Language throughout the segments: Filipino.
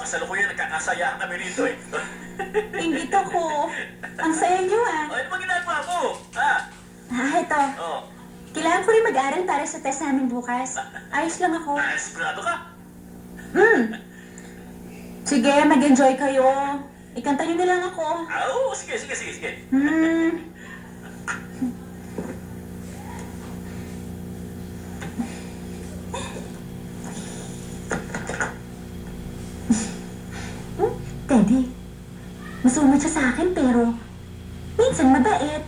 kasalukuyan nagkakasaya kami rito eh. Ingit ako. Ang saya niyo ah. Ano ba ginagawa mo? Ha? Ito. Oh. Kailangan ko rin mag-aral para sa test namin bukas. Ayos lang ako. Sigurado ka? Sige, mag-enjoy kayo. Ikanta niyo na lang ako. Oo, sige. Teddy, masumad siya sa akin pero minsan mabait.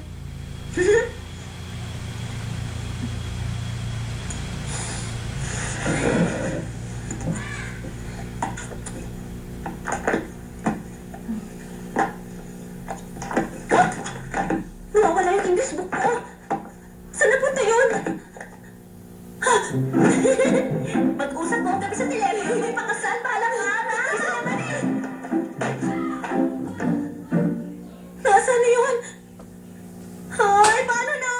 Nawawala yung English book ko. Saan napunta yun? Mag-usap mo kami sa telepono. Hindi pa kasal. Balang araw. Isa naman eh. Nasaan na yun? Ay, paano na?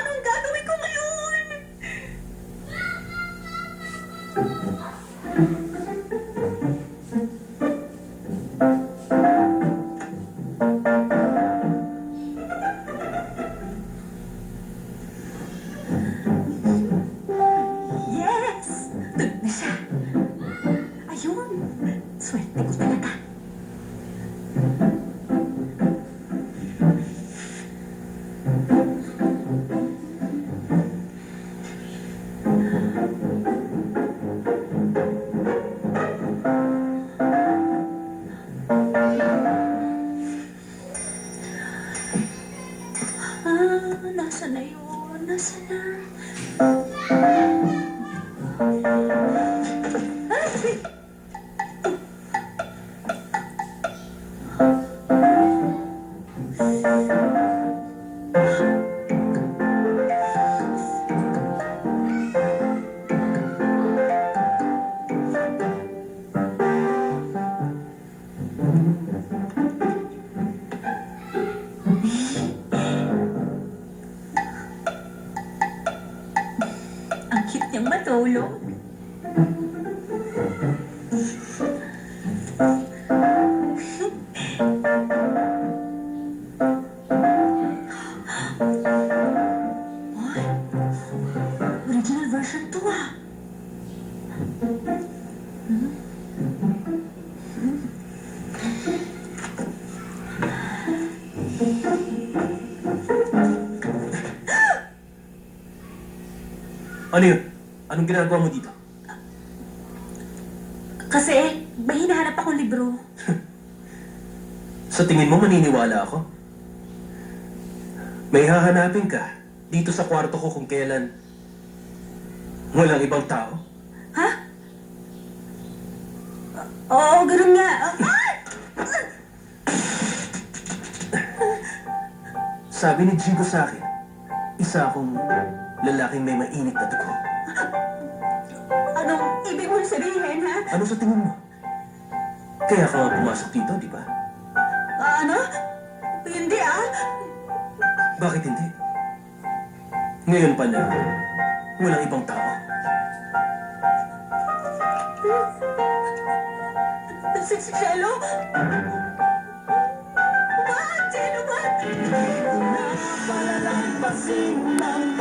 Anong gagawin ko ngayon? Yes! Doon na siya. Ayun. Swerte ko talaga. Nasaan na yun? Nasaan na? Ay! Ang cute niyang matulog. Ay, original version to ah. Ano yun? Anong ginagawa mo dito? Kasi may hinahanap akong libro. Sa tingin mo maniniwala ako? May hahanapin ka dito sa kwarto ko kung kailan walang ibang tao. Ha? Oo, ganun nga. Ay! Sabi ni Jigo sa akin, isa akong lalaking may mainit na dugo. Anong ibig mong sabihin, ha? Ano sa tingin mo? Kaya ka nga pumasok dito, di ba? Ano? Hindi ah. Bakit hindi? Ngayon pa na walang ibang tao. Si Cielo? What? Cielo, what? Napalalampasin ng